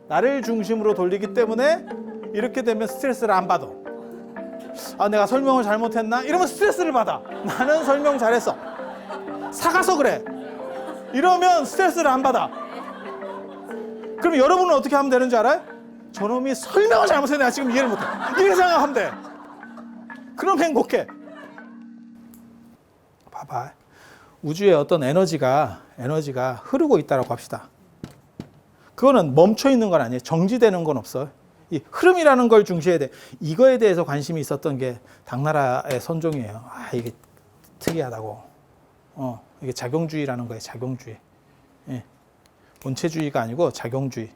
나를 중심으로 돌리기 때문에 이렇게 되면 스트레스를 안 받아. 아, 내가 설명을 잘못했나? 이러면 스트레스를 받아. 나는 설명 잘했어. 사가서 그래. 이러면 스트레스를 안 받아. 그럼 여러분은 어떻게 하면 되는지 알아요? 저놈이 설명을 잘못해 내가 지금 이해를 못해. 이렇게 생각하면 돼. 그럼 행복해. 봐봐. 우주에 어떤 에너지가 흐르고 있다고 합시다. 그거는 멈춰 있는 건 아니에요. 정지되는 건 없어요. 이 흐름이라는 걸 중시해야 돼. 이거에 대해서 관심이 있었던 게 당나라의 선종이에요. 아, 이게 특이하다고. 이게 작용주의라는 거예요. 작용주의. 예. 본체주의가 아니고 작용주의.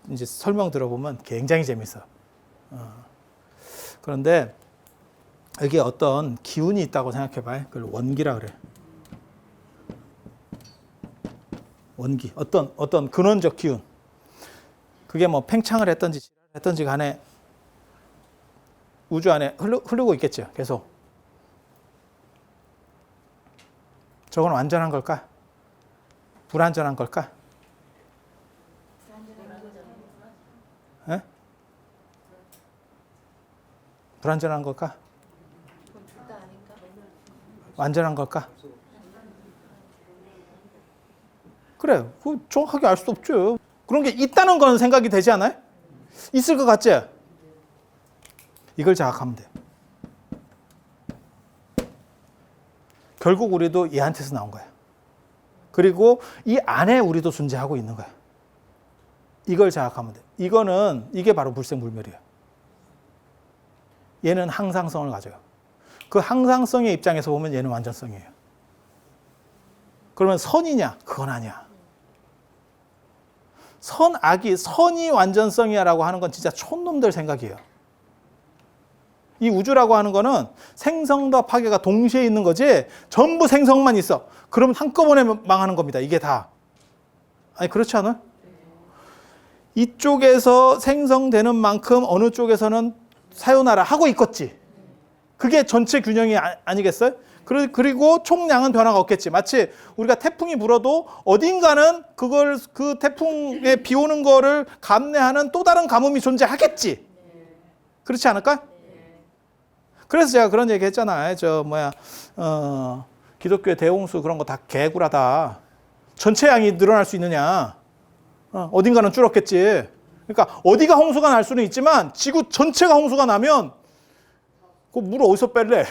이제 설명 들어보면 굉장히 재밌어. 그런데 여기에 어떤 기운이 있다고 생각해봐요. 그걸 원기라 그래. 원기. 어떤 근원적 기운. 그게 뭐 팽창을 했던지 간에 우주 안에 흐르고 있겠죠. 계속. 저건 완전한 걸까? 불완전한 걸까? 에? 불완전한 걸까? 완전한 걸까? 그래, 그 정확하게 알 수 없죠. 그런 게 있다는 건 생각이 되지 않아요? 있을 것 같지? 이걸 자각하면 돼. 결국 우리도 얘한테서 나온 거야. 그리고 이 안에 우리도 존재하고 있는 거야. 이걸 자각하면 돼. 이게 바로 불생불멸이에요. 얘는 항상성을 가져요. 그 항상성의 입장에서 보면 얘는 완전성이에요. 그러면 선이냐? 그건 아니야. 선이 완전성이야라고 하는 건 진짜 촌놈들 생각이에요. 이 우주라고 하는 거는 생성과 파괴가 동시에 있는 거지 전부 생성만 있어. 그러면 한꺼번에 망하는 겁니다. 이게 다. 아니 그렇지 않아요? 이쪽에서 생성되는 만큼 어느 쪽에서는 사요나라 하고 있겠지. 그게 전체 균형이 아니겠어요? 그리고 총량은 변화가 없겠지. 마치 우리가 태풍이 불어도 어딘가는 그 태풍에 비 오는 거를 감내하는 또 다른 가뭄이 존재하겠지. 그렇지 않을까? 그래서 제가 그런 얘기 했잖아요. 기독교의 대홍수 그런 거 다 개구라다. 전체 양이 늘어날 수 있느냐. 어딘가는 줄었겠지. 그러니까 어디가 홍수가 날 수는 있지만 지구 전체가 홍수가 나면 그 물 어디서 뺄래?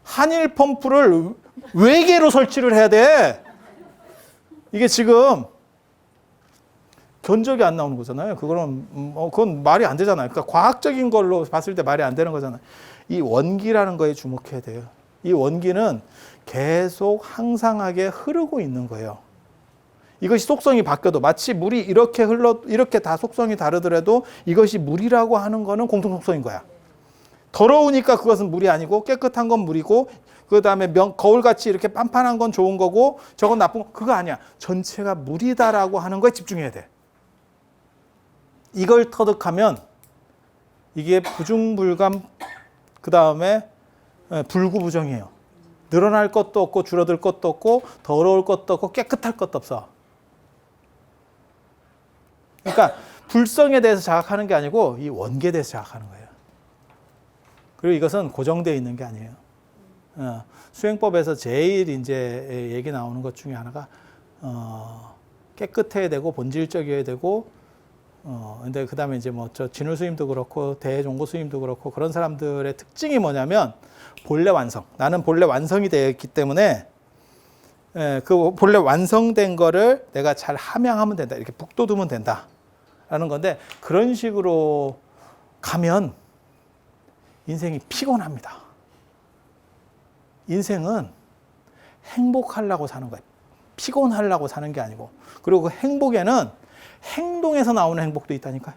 한일 펌프를 외계로 설치를 해야 돼. 이게 지금 견적이 안 나오는 거잖아요. 그건 말이 안 되잖아요. 그러니까 과학적인 걸로 봤을 때 말이 안 되는 거잖아요. 이 원기라는 거에 주목해야 돼요. 이 원기는 계속 항상하게 흐르고 있는 거예요. 이것이 속성이 바뀌어도 마치 물이 이렇게 다 속성이 다르더라도 이것이 물이라고 하는 거는 공통 속성인 거야. 더러우니까 그것은 물이 아니고 깨끗한 건 물이고 그 다음에 거울같이 이렇게 판판한 건 좋은 거고 저건 나쁜 거 그거 아니야. 전체가 물이다라고 하는 거에 집중해야 돼. 이걸 터득하면 이게 부중불감 그 다음에 불구부정이에요. 늘어날 것도 없고 줄어들 것도 없고 더러울 것도 없고 깨끗할 것도 없어. 그러니까 불성에 대해서 자각하는 게 아니고 이 원계에 대해서 자각하는 거예요. 그리고 이것은 고정되어 있는 게 아니에요. 수행법에서 제일 이제 얘기 나오는 것 중에 하나가 깨끗해야 되고 본질적이어야 되고 근데 그다음에 이제 저 진울 스님도 그렇고 대종고 스님도 그렇고 그런 사람들의 특징이 뭐냐면 본래 완성. 나는 본래 완성이 되어 있기 때문에 그 본래 완성된 거를 내가 잘 함양하면 된다. 이렇게 북돋우면 된다라는 건데 그런 식으로 가면 인생이 피곤합니다. 인생은 행복하려고 사는 거예요. 피곤하려고 사는 게 아니고. 그리고 그 행복에는 행동에서 나오는 행복도 있다니까요.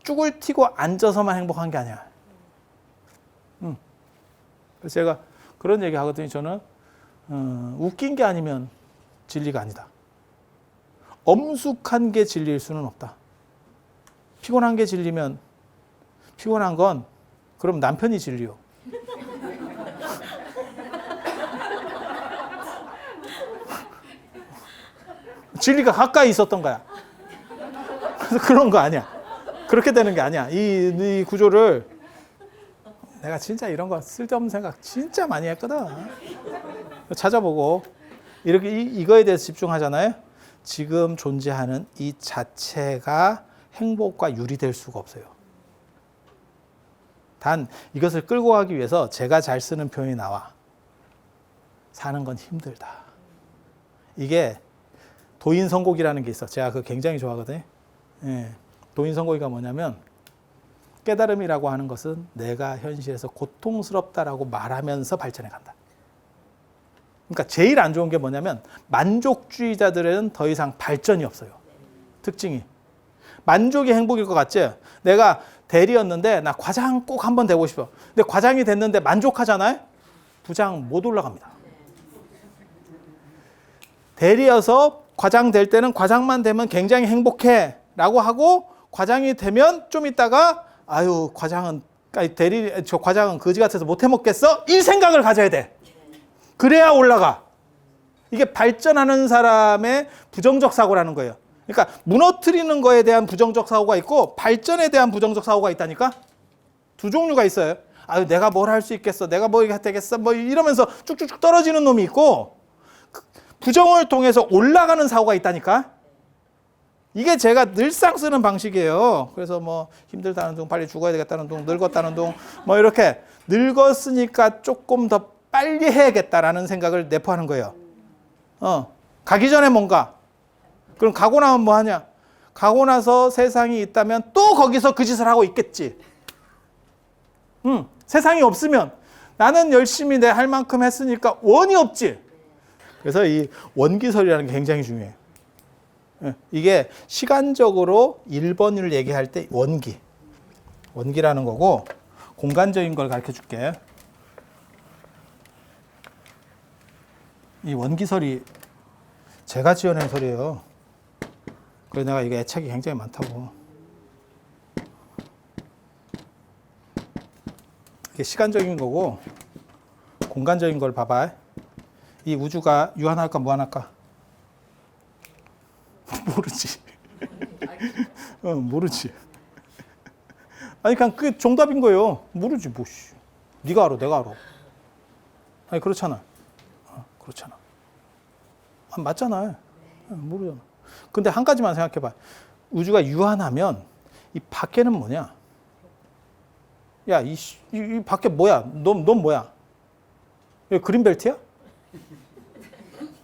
쭈글 튀고 앉아서만 행복한 게 아니야. 그래서 제가 그런 얘기 하거든요. 저는 웃긴 게 아니면 진리가 아니다. 엄숙한 게 진리일 수는 없다. 피곤한 게 진리면 피곤한 건 그럼 남편이 진리요. 진리가 가까이 있었던 거야. 그래서 그런 거 아니야. 그렇게 되는 게 아니야. 이 구조를 내가 진짜 이런 거 쓸데없는 생각 진짜 많이 했거든. 찾아보고 이렇게 이거에 대해서 집중하잖아요. 지금 존재하는 이 자체가 행복과 유리될 수가 없어요. 단 이것을 끌고 가기 위해서 제가 잘 쓰는 표현이 나와. 사는 건 힘들다. 이게 도인성곡이라는 게 있어. 제가 그거 굉장히 좋아하거든요. 예. 도인성곡이가 뭐냐면 깨달음이라고 하는 것은 내가 현실에서 고통스럽다라고 말하면서 발전해 간다. 그러니까 제일 안 좋은 게 뭐냐면 만족주의자들에는 더 이상 발전이 없어요. 특징이. 만족이 행복일 것 같지? 내가 대리였는데 나 과장 꼭 한번 되고 싶어. 근데 과장이 됐는데 만족하잖아요? 부장 못 올라갑니다. 대리여서 과장 될 때는 과장만 되면 굉장히 행복해 라고 하고 과장이 되면 좀 있다가 아유 과장은 거지 같아서 못 해먹겠어? 이 생각을 가져야 돼. 그래야 올라가. 이게 발전하는 사람의 부정적 사고라는 거예요. 그러니까 무너뜨리는 거에 대한 부정적 사고가 있고 발전에 대한 부정적 사고가 있다니까. 두 종류가 있어요. 아유 내가 뭘 할 수 있겠어, 내가 뭐 이게 되겠어, 뭐 이러면서 쭉쭉쭉 떨어지는 놈이 있고 부정을 통해서 올라가는 사고가 있다니까. 이게 제가 늘상 쓰는 방식이에요. 그래서 뭐 힘들다는 둥, 빨리 죽어야 되겠다는 둥, 늙었다는 둥, 뭐 이렇게 늙었으니까 조금 더 빨리 해야겠다라는 생각을 내포하는 거예요. 가기 전에 뭔가. 그럼 가고 나면 뭐 하냐? 가고 나서 세상이 있다면 또 거기서 그 짓을 하고 있겠지. 세상이 없으면 나는 열심히 내 할 만큼 했으니까 원이 없지. 그래서 이 원기설이라는 게 굉장히 중요해요. 이게 시간적으로 1번을 얘기할 때 원기라는 거고 공간적인 걸 가르쳐 줄게. 이 원기설이 제가 지어낸 설이에요. 그래서 내가 이게 애착이 굉장히 많다고. 이게 시간적인 거고 공간적인 걸 봐봐. 이 우주가 유한할까 무한할까? 모르지. 모르지. 아니 그냥 그게 정답인 거예요. 모르지 뭐. 네가 알아, 내가 알아. 아니 그렇잖아. 그렇잖아. 맞잖아. 모르잖아. 근데 한 가지만 생각해봐. 우주가 유한하면 이 밖에는 뭐냐? 야, 이 밖에 뭐야? 넌 뭐야? 여기 그린벨트야?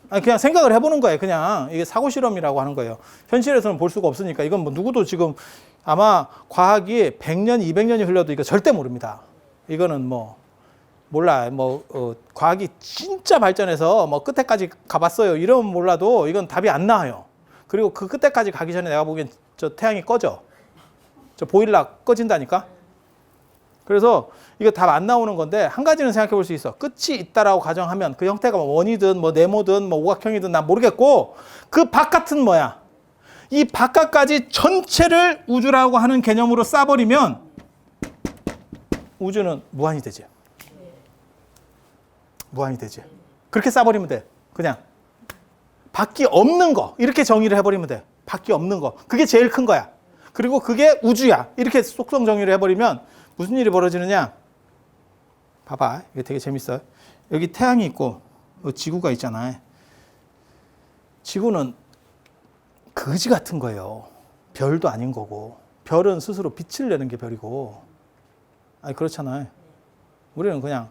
아니 그냥 생각을 해보는 거예요. 그냥 이게 사고 실험이라고 하는 거예요. 현실에서는 볼 수가 없으니까 이건 뭐 누구도 지금 아마 과학이 100년, 200년이 흘러도 이거 절대 모릅니다. 이거는 뭐 몰라. 과학이 진짜 발전해서 뭐 끝에까지 가봤어요. 이러면 몰라도 이건 답이 안 나와요. 그리고 그 끝에까지 가기 전에 내가 보기엔 저 태양이 꺼져. 저 보일러 꺼진다니까. 그래서 이거 답 안 나오는 건데 한 가지는 생각해 볼 수 있어. 끝이 있다라고 가정하면 그 형태가 뭐 원이든 뭐 네모든 뭐 오각형이든 난 모르겠고 그 바깥은 뭐야? 이 바깥까지 전체를 우주라고 하는 개념으로 싸버리면 우주는 무한이 되지. 무한이 되지. 그렇게 싸버리면 돼. 그냥 밖이 없는 거 이렇게 정의를 해버리면 돼. 밖이 없는 거. 그게 제일 큰 거야. 그리고 그게 우주야. 이렇게 속성 정의를 해버리면 무슨 일이 벌어지느냐? 봐봐. 이게 되게 재밌어요. 여기 태양이 있고 지구가 있잖아요. 지구는 거지 같은 거예요. 별도 아닌 거고. 별은 스스로 빛을 내는 게 별이고. 아니 그렇잖아요. 우리는 그냥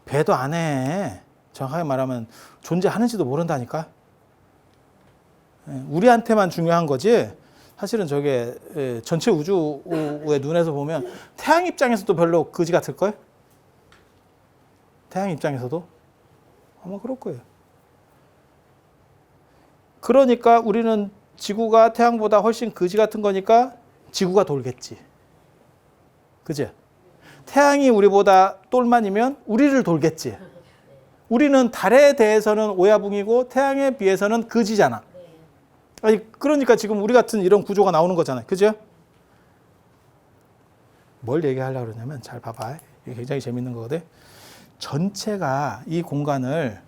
배도 안 해. 정확하게 말하면 존재하는지도 모른다니까. 우리한테만 중요한 거지. 사실은 저게 전체 우주의 눈에서 보면 태양 입장에서도 별로 거지 같을걸? 태양 입장에서도? 아마 그럴 거예요. 그러니까 우리는 지구가 태양보다 훨씬 거지 같은 거니까 지구가 돌겠지. 그치? 태양이 우리보다 똘만이면 우리를 돌겠지. 우리는 달에 대해서는 오야붕이고 태양에 비해서는 거지잖아. 아니 그러니까 지금 우리 같은 이런 구조가 나오는 거잖아요. 그죠? 뭘 얘기하려고 그러냐면 잘 봐봐. 이게 굉장히 재밌는 거거든. 전체가 이 공간을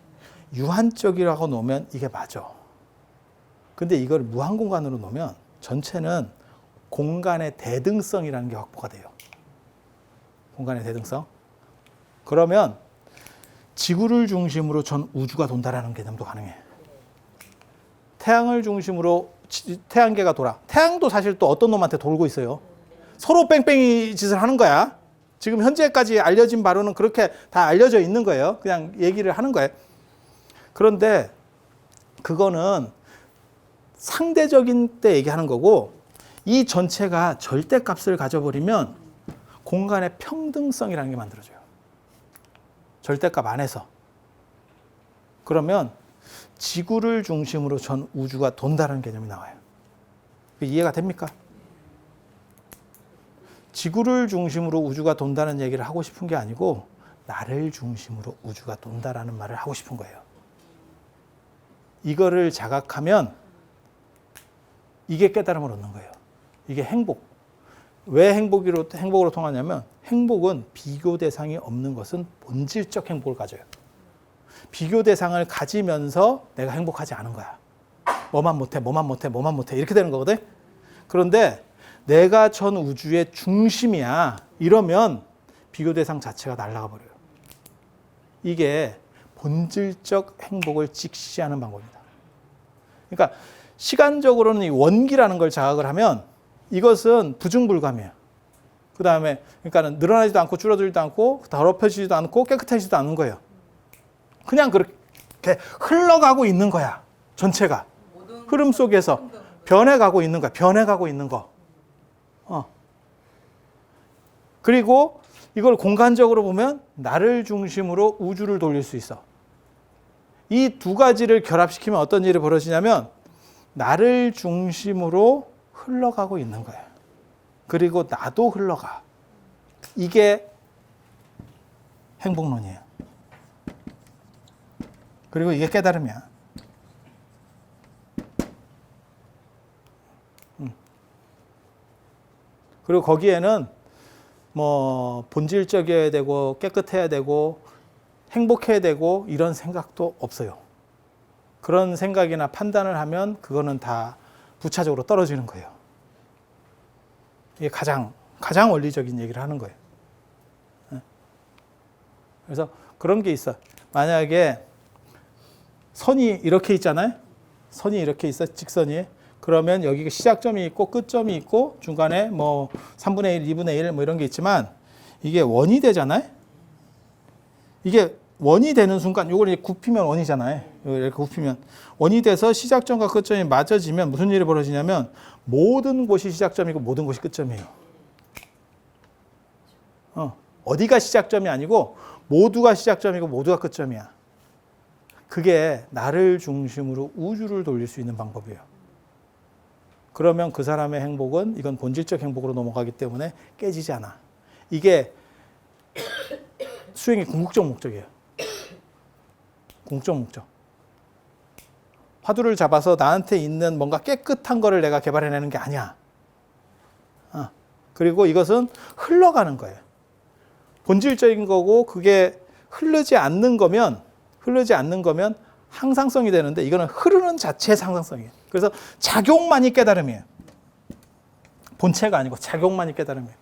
유한적이라고 놓으면 이게 맞아. 근데 이걸 무한 공간으로 놓으면 전체는 공간의 대등성이라는 게 확보가 돼요. 공간의 대등성. 그러면 지구를 중심으로 전 우주가 돈다라는 개념도 가능해. 태양을 중심으로 태양계가 돌아. 태양도 사실 또 어떤 놈한테 돌고 있어요. 서로 뺑뺑이 짓을 하는 거야. 지금 현재까지 알려진 바로는 그렇게 다 알려져 있는 거예요. 그냥 얘기를 하는 거예요. 그런데 그거는 상대적인 때 얘기하는 거고, 이 전체가 절대값을 가져버리면 공간의 평등성이라는 게 만들어져요. 절대값 안에서. 그러면 지구를 중심으로 전 우주가 돈다는 개념이 나와요. 이해가 됩니까? 지구를 중심으로 우주가 돈다는 얘기를 하고 싶은 게 아니고 나를 중심으로 우주가 돈다라는 말을 하고 싶은 거예요. 이거를 자각하면 이게 깨달음을 얻는 거예요. 이게 행복. 왜 행복으로 통하냐면 행복은 비교 대상이 없는 것은 본질적 행복을 가져요. 비교 대상을 가지면서 내가 행복하지 않은 거야. 뭐만 못해 이렇게 되는 거거든. 그런데 내가 전 우주의 중심이야 이러면 비교 대상 자체가 날아가 버려요. 이게 본질적 행복을 직시하는 방법입니다. 그러니까 시간적으로는 이 원기라는 걸 자각을 하면 이것은 부중불감이에요. 그 다음에 그러니까는 늘어나지도 않고 줄어들지도 않고 더럽혀지지도 않고 깨끗해지지도 않는 거예요. 그냥 그렇게 흘러가고 있는 거야. 전체가 흐름 속에서 변해가고 있는 거야. 변해가고 있는 거. 그리고 이걸 공간적으로 보면 나를 중심으로 우주를 돌릴 수 있어. 이 두 가지를 결합시키면 어떤 일이 벌어지냐면 나를 중심으로 흘러가고 있는 거야. 그리고 나도 흘러가. 이게 행복론이에요. 그리고 이게 깨달음이야. 그리고 거기에는 뭐 본질적이어야 되고 깨끗해야 되고 행복해야 되고 이런 생각도 없어요. 그런 생각이나 판단을 하면 그거는 다 부차적으로 떨어지는 거예요. 이게 가장 원리적인 얘기를 하는 거예요. 그래서 그런 게 있어. 만약에 선이 이렇게 있잖아요. 선이 이렇게 있어, 직선이. 그러면 여기 시작점이 있고 끝점이 있고 중간에 뭐 3분의 1, 2분의 1 뭐 이런 게 있지만 이게 원이 되잖아요. 이게 원이 되는 순간 이걸 이제 굽히면 원이잖아요. 이렇게 굽히면 원이 돼서 시작점과 끝점이 맞아지면 무슨 일이 벌어지냐면 모든 곳이 시작점이고 모든 곳이 끝점이에요. 어디가 시작점이 아니고 모두가 시작점이고 모두가 끝점이야. 그게 나를 중심으로 우주를 돌릴 수 있는 방법이에요. 그러면 그 사람의 행복은 이건 본질적 행복으로 넘어가기 때문에 깨지지 않아. 이게 수행의 궁극적 목적이에요. 궁극적 목적. 화두를 잡아서 나한테 있는 뭔가 깨끗한 거를 내가 개발해내는 게 아니야. 그리고 이것은 흘러가는 거예요. 본질적인 거고 그게 흐르지 않는 거면 항상성이 되는데 이거는 흐르는 자체의 상상성이에요. 그래서 작용만이 깨달음이에요. 본체가 아니고 작용만이 깨달음이에요.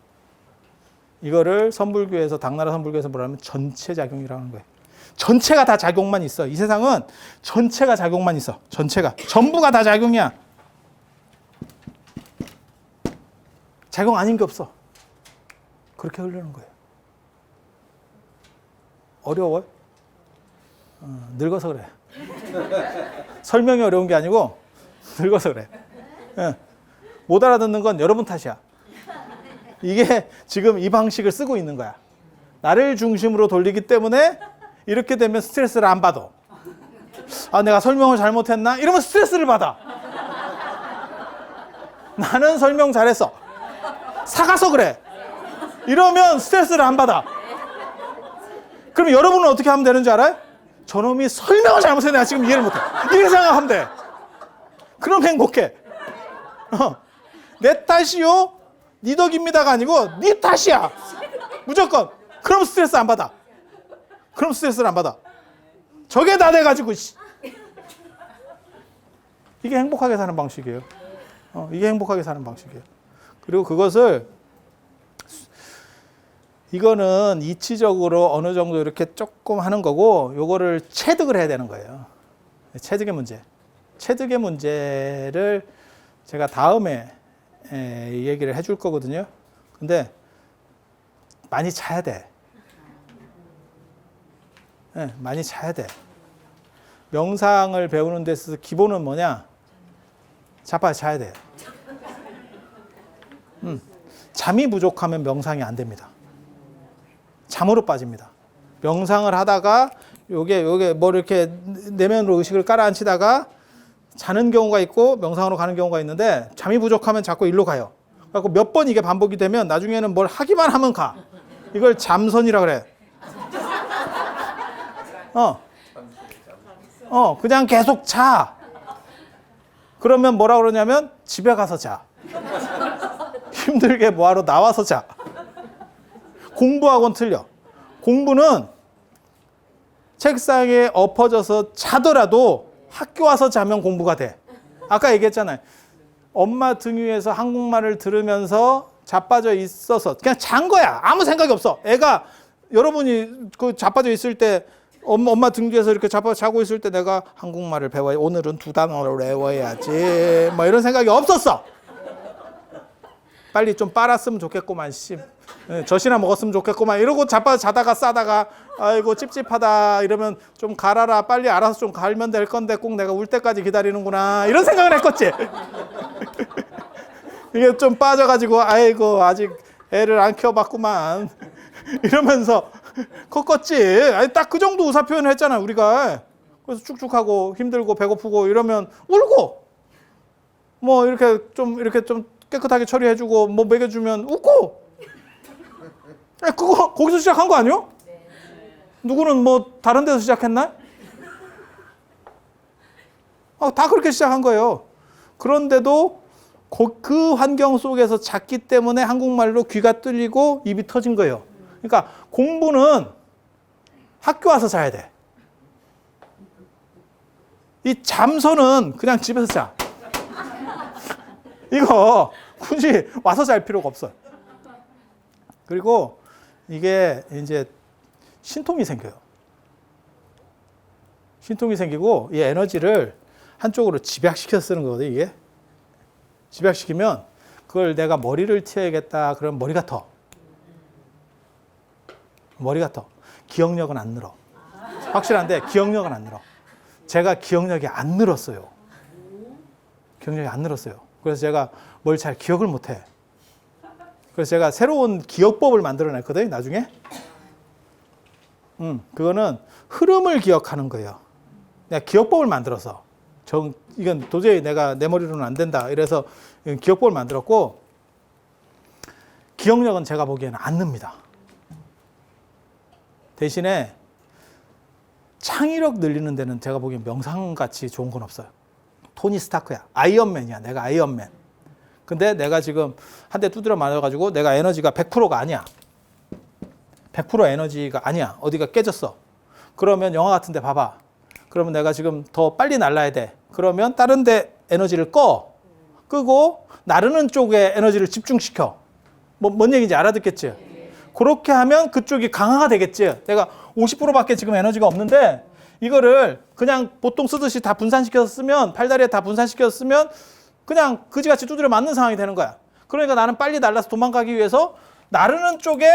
이거를 선불교에서 당나라 선불교에서 뭐라면 전체작용이라고 하는 거예요. 전체가 다 작용만 있어. 이 세상은 전체가 작용만 있어. 전체가. 전부가 다 작용이야. 작용 아닌 게 없어. 그렇게 흐르는 거예요. 어려워요? 늙어서 그래. 설명이 어려운 게 아니고 늙어서 그래. 못 알아듣는 건 여러분 탓이야. 이게 지금 이 방식을 쓰고 있는 거야. 나를 중심으로 돌리기 때문에 이렇게 되면 스트레스를 안 받아. 내가 설명을 잘못했나? 이러면 스트레스를 받아. 나는 설명 잘했어. 사가서 그래. 이러면 스트레스를 안 받아. 그럼 여러분은 어떻게 하면 되는 줄 알아요? 저놈이 설명을 잘못해서 내가 지금 이해를 못해. 이렇게 생각하면 돼. 그럼 행복해. 내 탓이요? 네 덕입니다가 아니고 네 탓이야. 무조건. 그럼 스트레스 안 받아. 그럼 스트레스를 안 받아. 저게 다 돼가지고 이게 행복하게 사는 방식이에요. 이게 행복하게 사는 방식이에요. 그리고 그것을 이거는 이치적으로 어느 정도 이렇게 조금 하는 거고 요거를 체득을 해야 되는 거예요. 체득의 문제. 체득의 문제를 제가 다음에 얘기를 해줄 거거든요. 근데 많이 자야 돼. 많이 자야 돼. 명상을 배우는 데 있어서 기본은 뭐냐? 자빠져 자야 돼요. 잠이 부족하면 명상이 안 됩니다. 잠으로 빠집니다. 명상을 하다가 요게 뭐 이렇게 내면으로 의식을 깔아앉히다가 자는 경우가 있고 명상으로 가는 경우가 있는데 잠이 부족하면 자꾸 일로 가요. 그래서 몇 번 이게 반복이 되면 나중에는 뭘 하기만 하면 가. 이걸 잠선이라 그래. 그냥 계속 자. 그러면 뭐라 그러냐면 집에 가서 자. 힘들게 뭐하러 나와서 자. 공부하고는 틀려. 공부는 책상에 엎어져서 자더라도 학교 와서 자면 공부가 돼. 아까 얘기했잖아요. 엄마 등 위에서 한국말을 들으면서 자빠져 있어서 그냥 잔 거야. 아무 생각이 없어. 애가 여러분이 그 자빠져 있을 때 엄마 등 뒤에서 이렇게 자고 있을 때 내가 한국말을 배워야 오늘은 2단어를 외워야지 뭐 이런 생각이 없었어. 빨리 좀 빨았으면 좋겠구만. 젖이나 먹었으면 좋겠구만. 이러고 자빠져 자다가 싸다가 아이고 찝찝하다 이러면 좀 갈아라. 빨리 알아서 좀 갈면 될 건데 꼭 내가 울 때까지 기다리는구나. 이런 생각을 했겠지. 이게 좀 빠져가지고 아이고 아직 애를 안 키워봤구만. 이러면서 컸겠지. 아니 딱 그 정도 의사 표현을 했잖아 우리가. 그래서 쭉쭉하고 힘들고 배고프고 이러면 울고 뭐 이렇게 좀 깨끗하게 처리해주고 뭐 먹여주면 웃고. 그거 거기서 시작한 거 아니요? 누구는 뭐 다른 데서 시작했나? 다 그렇게 시작한 거예요. 그런데도 그 환경 속에서 잤기 때문에 한국말로 귀가 뚫리고 입이 터진 거예요. 그러니까 공부는 학교 와서 자야 돼. 이 잠서는 그냥 집에서 자. 이거 굳이 와서 잘 필요가 없어요. 그리고 이게 이제 신통이 생겨요. 신통이 생기고 이 에너지를 한쪽으로 집약시켜서 쓰는 거거든요. 이게 집약시키면 그걸 내가 머리를 튀어야겠다 그러면 머리가 터. 머리가 터. 기억력은 안 늘어. 확실한데 기억력은 안 늘어. 제가 기억력이 안 늘었어요. 기억력이 안 늘었어요. 그래서 제가 뭘 잘 기억을 못해. 그래서 제가 새로운 기억법을 만들어냈거든요. 나중에. 그거는 흐름을 기억하는 거예요. 내가 기억법을 만들어서 이건 도저히 내 머리로는 안 된다. 이래서 기억법을 만들었고 기억력은 제가 보기에는 안 늡니다. 대신에 창의력 늘리는 데는 제가 보기엔 명상같이 좋은 건 없어요. 토니 스타크야. 아이언맨이야. 내가 아이언맨. 근데 내가 지금 한 대 두드려 맞아가지고 내가 에너지가 100%가 아니야. 100% 에너지가 아니야. 어디가 깨졌어. 그러면 영화 같은 데 봐봐. 그러면 내가 지금 더 빨리 날아야 돼. 그러면 다른 데 에너지를 끄고 나르는 쪽에 에너지를 집중시켜. 뭔 얘기인지 알아듣겠지? 그렇게 하면 그쪽이 강화가 되겠지. 내가 50%밖에 지금 에너지가 없는데 이거를 그냥 보통 쓰듯이 다 분산시켜서 쓰면 팔다리에 다 분산시켜서 쓰면 그냥 그지같이 두드려 맞는 상황이 되는 거야. 그러니까 나는 빨리 날아서 도망가기 위해서 나르는 쪽에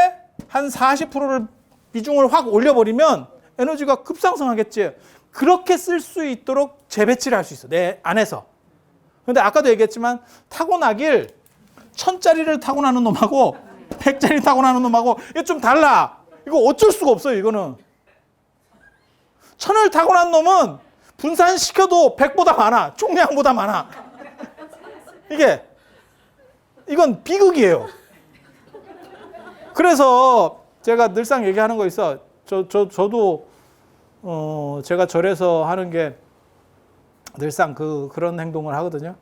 한 40%를 비중을 확 올려버리면 에너지가 급상승하겠지. 그렇게 쓸 수 있도록 재배치를 할 수 있어. 내 안에서. 근데 아까도 얘기했지만 타고나길 1000짜리를 타고나는 놈하고 100짜리 타고나는 놈하고 이게 좀 달라. 이거 어쩔 수가 없어요. 이거는. 1000을 타고난 놈은 분산시켜도 100보다 많아. 총량보다 많아. 이건 비극이에요. 그래서 제가 늘상 얘기하는 거 있어. 저도 제가 절에서 하는 게 늘상 그런 행동을 하거든요.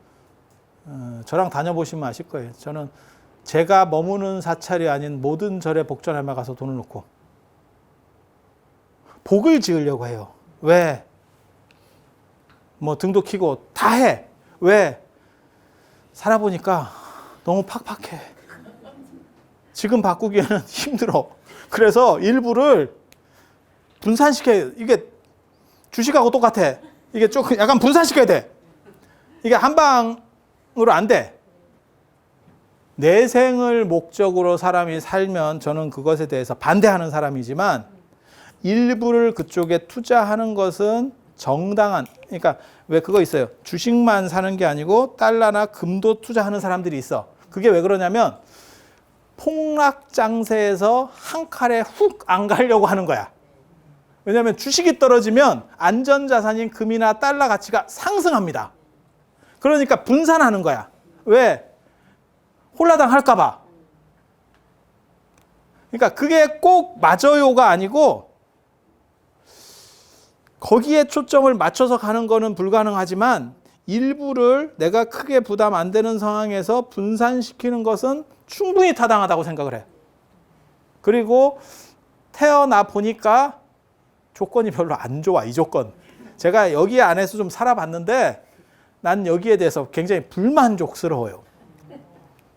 저랑 다녀보시면 아실 거예요. 저는 제가 머무는 사찰이 아닌 모든 절에 복전함에 가서 돈을 넣고 복을 지으려고 해요. 왜? 뭐 등도 키고 다 해. 왜? 살아보니까 너무 팍팍해. 지금 바꾸기에는 힘들어. 그래서 일부를 분산시켜야 돼. 이게 주식하고 똑같아. 이게 조금 약간 분산시켜야 돼. 이게 한 방으로 안 돼. 내생을 목적으로 사람이 살면 저는 그것에 대해서 반대하는 사람이지만 일부를 그쪽에 투자하는 것은 정당한, 그러니까 왜 그거 있어요. 주식만 사는 게 아니고 달러나 금도 투자하는 사람들이 있어. 그게 왜 그러냐면 폭락 장세에서 한 칼에 훅 안 가려고 하는 거야. 왜냐하면 주식이 떨어지면 안전자산인 금이나 달러 가치가 상승합니다. 그러니까 분산하는 거야. 왜? 홀라당 할까 봐. 그러니까 그게 꼭 맞아요가 아니고 거기에 초점을 맞춰서 가는 거는 불가능하지만 일부를 내가 크게 부담 안 되는 상황에서 분산시키는 것은 충분히 타당하다고 생각을 해. 그리고 태어나 보니까 조건이 별로 안 좋아, 이 조건. 제가 여기 안에서 좀 살아봤는데 난 여기에 대해서 굉장히 불만족스러워요.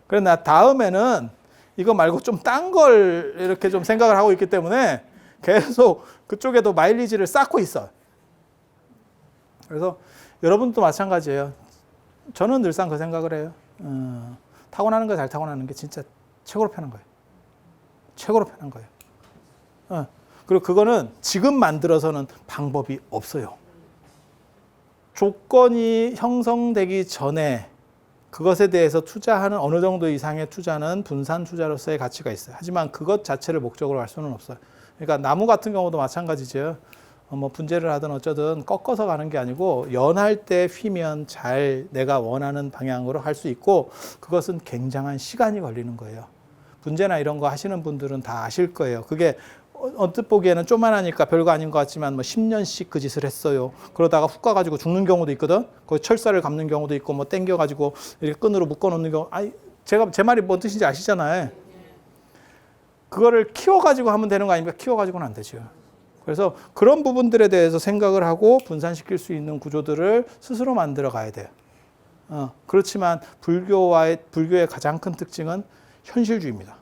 그래서 나 다음에는 이거 말고 좀 딴 걸 이렇게 좀 생각을 하고 있기 때문에 계속 그쪽에도 마일리지를 쌓고 있어. 그래서 여러분도 마찬가지예요. 저는 늘상 그 생각을 해요. 타고나는 거 잘 타고나는 게 진짜 최고로 편한 거예요. 최고로 편한 거예요. 그리고 그거는 지금 만들어서는 방법이 없어요. 조건이 형성되기 전에 그것에 대해서 투자하는 어느 정도 이상의 투자는 분산 투자로서의 가치가 있어요. 하지만 그것 자체를 목적으로 할 수는 없어요. 그러니까 나무 같은 경우도 마찬가지죠. 뭐 분재를 하든 어쩌든 꺾어서 가는 게 아니고 연할 때 휘면 잘 내가 원하는 방향으로 할 수 있고 그것은 굉장한 시간이 걸리는 거예요. 분재나 이런 거 하시는 분들은 다 아실 거예요. 그게 언뜻 보기에는 조만하니까 별거 아닌 것 같지만 뭐 10년씩 그 짓을 했어요. 그러다가 훅 가가지고 죽는 경우도 있거든. 거기 철사를 감는 경우도 있고 뭐 땡겨가지고 이렇게 끈으로 묶어놓는 경우. 아니 제가 제 말이 뭔 뜻인지 아시잖아요. 그거를 키워가지고 하면 되는 거 아닙니까? 키워가지고는 안 되죠. 그래서 그런 부분들에 대해서 생각을 하고 분산시킬 수 있는 구조들을 스스로 만들어 가야 돼요. 그렇지만 불교의 가장 큰 특징은 현실주의입니다.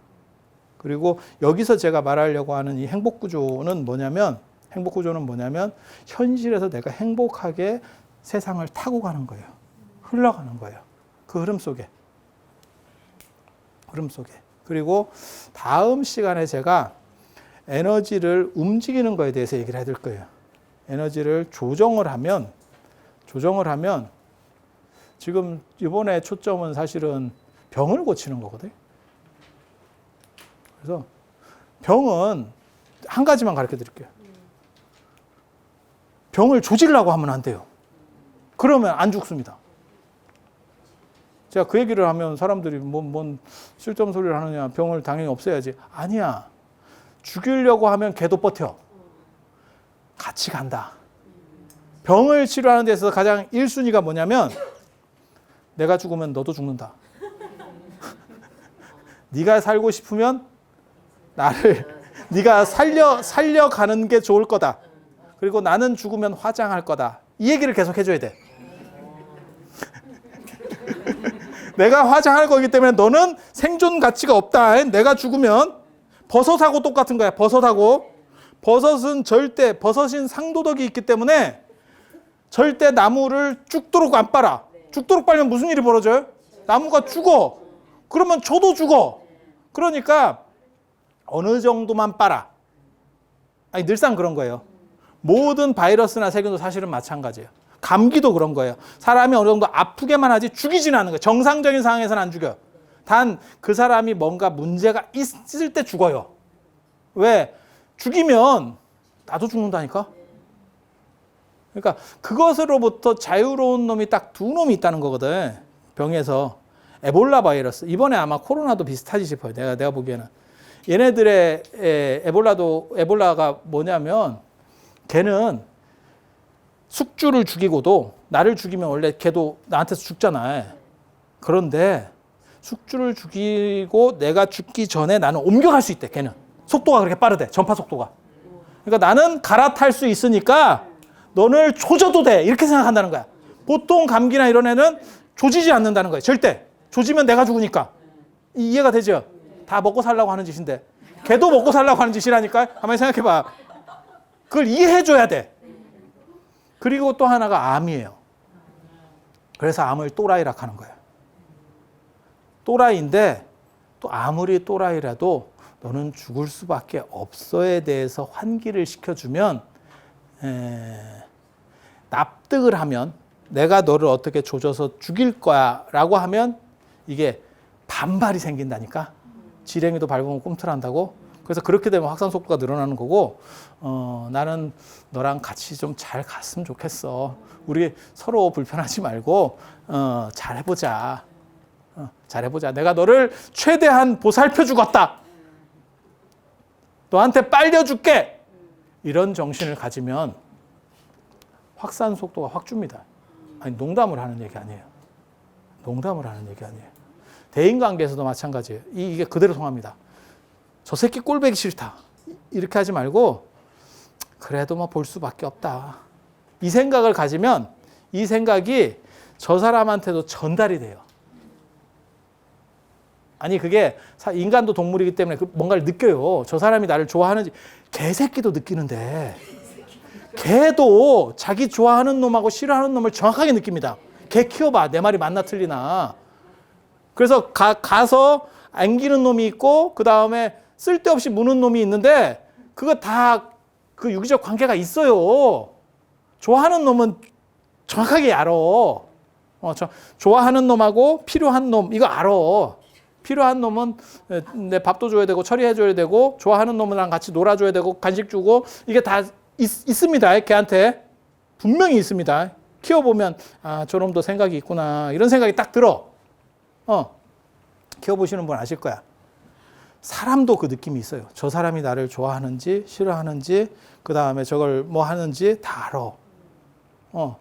그리고 여기서 제가 말하려고 하는 이 행복구조는 뭐냐면 현실에서 내가 행복하게 세상을 타고 가는 거예요. 흘러가는 거예요. 그 흐름 속에. 그리고 다음 시간에 제가 에너지를 움직이는 거에 대해서 얘기를 해드릴 거예요. 에너지를 조정을 하면 지금 이번에 초점은 사실은 병을 고치는 거거든요. 그래서 병은 한 가지만 가르쳐 드릴게요. 병을 조지려고 하면 안 돼요. 그러면 안 죽습니다. 제가 그 얘기를 하면 사람들이 뭔 쓸데없는 소리를 하느냐. 병을 당연히 없애야지. 아니야. 죽이려고 하면 걔도 버텨. 같이 간다. 병을 치료하는 데 있어서 가장 1순위가 뭐냐면 내가 죽으면 너도 죽는다. 네가 살고 싶으면 네가 살려가는 게 좋을 거다. 그리고 나는 죽으면 화장할 거다. 이 얘기를 계속 해줘야 돼. 내가 화장할 거기 때문에 너는 생존 가치가 없다. 내가 죽으면 버섯하고 똑같은 거야. 버섯하고. 버섯인 상도덕이 있기 때문에 절대 나무를 죽도록 안 빨아. 죽도록 빨면 무슨 일이 벌어져요? 나무가 죽어. 그러면 저도 죽어. 그러니까 어느 정도만 빨아. 아니, 늘상 그런 거예요. 모든 바이러스나 세균도 사실은 마찬가지예요. 감기도 그런 거예요. 사람이 어느 정도 아프게만 하지 죽이지는 않는 거예요. 정상적인 상황에서는 안 죽여요. 단 그 사람이 뭔가 문제가 있을 때 죽어요. 왜? 죽이면 나도 죽는다니까. 그러니까 그것으로부터 자유로운 놈이 딱 두 놈이 있다는 거거든. 병에서. 에볼라 바이러스. 이번에 아마 코로나도 비슷하지 싶어요. 내가 보기에는. 얘네들의 에볼라가 뭐냐면 걔는 숙주를 죽이고도 나를 죽이면 원래 걔도 나한테서 죽잖아. 그런데 숙주를 죽이고 내가 죽기 전에 나는 옮겨갈 수 있대. 걔는. 속도가 그렇게 빠르대. 전파 속도가. 그러니까 나는 갈아탈 수 있으니까 너를 조져도 돼. 이렇게 생각한다는 거야. 보통 감기나 이런 애는 조지지 않는다는 거예요. 절대. 조지면 내가 죽으니까. 이해가 되죠? 다 먹고 살라고 하는 짓인데. 걔도 먹고 살라고 하는 짓이라니까. 가만히 생각해봐. 그걸 이해해줘야 돼. 그리고 또 하나가 암이에요. 그래서 암을 또라이라 하는 거예요. 또라이인데 또 아무리 또라이라도 너는 죽을 수밖에 없어에 대해서 환기를 시켜주면 납득을 하면 내가 너를 어떻게 조져서 죽일 거야 라고 하면 이게 반발이 생긴다니까. 지렁이도 밟으면 꿈틀한다고. 그래서 그렇게 되면 확산 속도가 늘어나는 거고 나는 너랑 같이 좀 잘 갔으면 좋겠어. 우리 서로 불편하지 말고 잘해보자. 잘해보자. 내가 너를 최대한 보살펴 주겠다. 너한테 빨려줄게. 이런 정신을 가지면 확산 속도가 확 줍니다. 아니 농담을 하는 얘기 아니에요. 농담을 하는 얘기 아니에요. 대인관계에서도 마찬가지예요. 이게 그대로 통합니다. 저 새끼 꼴보기 싫다. 이렇게 하지 말고 그래도 뭐 볼 수밖에 없다. 이 생각을 가지면 이 생각이 저 사람한테도 전달이 돼요. 아니 그게 인간도 동물이기 때문에 뭔가를 느껴요. 저 사람이 나를 좋아하는지. 개새끼도 느끼는데 개도 자기 좋아하는 놈하고 싫어하는 놈을 정확하게 느낍니다. 개 키워봐. 내 말이 맞나 틀리나. 그래서 가서 안기는 놈이 있고 그 다음에 쓸데없이 무는 놈이 있는데 그거 다 그 유기적 관계가 있어요. 좋아하는 놈은 정확하게 알아. 좋아하는 놈하고 필요한 놈 이거 알아. 필요한 놈은 내 밥도 줘야 되고 처리해줘야 되고 좋아하는 놈이랑 같이 놀아줘야 되고 간식 주고 이게 다 있습니다. 걔한테 분명히 있습니다. 키워보면 아 저놈도 생각이 있구나 이런 생각이 딱 들어. 키워보시는 분 아실 거야. 사람도 그 느낌이 있어요. 저 사람이 나를 좋아하는지 싫어하는지 그 다음에 저걸 뭐 하는지 다 알아.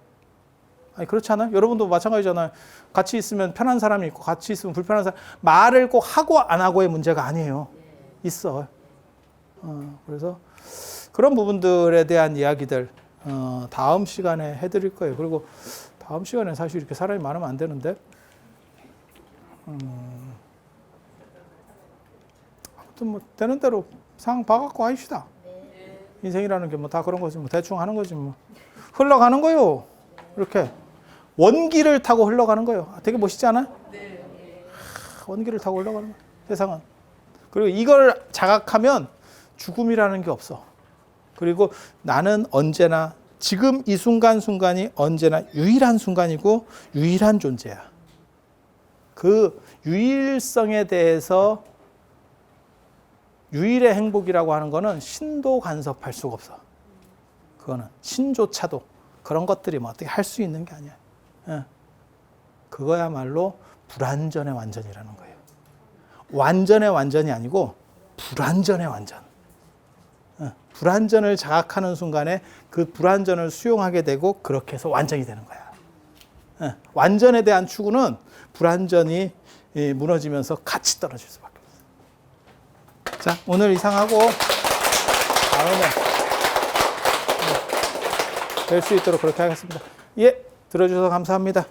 아니 그렇지 않아요? 여러분도 마찬가지잖아요. 같이 있으면 편한 사람이 있고 같이 있으면 불편한 사람. 말을 꼭 하고 안 하고의 문제가 아니에요. 있어. 그래서 그런 부분들에 대한 이야기들 다음 시간에 해드릴 거예요. 그리고 다음 시간에 사실 이렇게 사람이 많으면 안 되는데 아무튼 뭐 되는 대로 상 봐갖고 하십시다. 인생이라는 게 뭐 다 그런 거지 뭐 대충 하는 거지 뭐 흘러가는 거요. 이렇게 원기를 타고 흘러가는 거예요. 되게 멋있지 않아요? 원기를 타고 흘러가는 거예요. 세상은. 그리고 이걸 자각하면 죽음이라는 게 없어. 그리고 나는 언제나 지금 이 순간순간이 언제나 유일한 순간이고 유일한 존재야. 그 유일성에 대해서 유일의 행복이라고 하는 거는 신도 간섭할 수가 없어. 그거는 신조차도 그런 것들이 뭐 어떻게 할 수 있는 게 아니야. 그거야말로 불완전의 완전이라는 거예요. 완전의 완전이 아니고 불완전의 완전. 불완전을 자각하는 순간에 그 불완전을 수용하게 되고 그렇게 해서 완전이 되는 거야. 완전에 대한 추구는 불완전이 무너지면서 같이 떨어질 수밖에 없어요. 자, 오늘 이상하고 다음에 뵐 수 있도록 그렇게 하겠습니다. 예, 들어주셔서 감사합니다.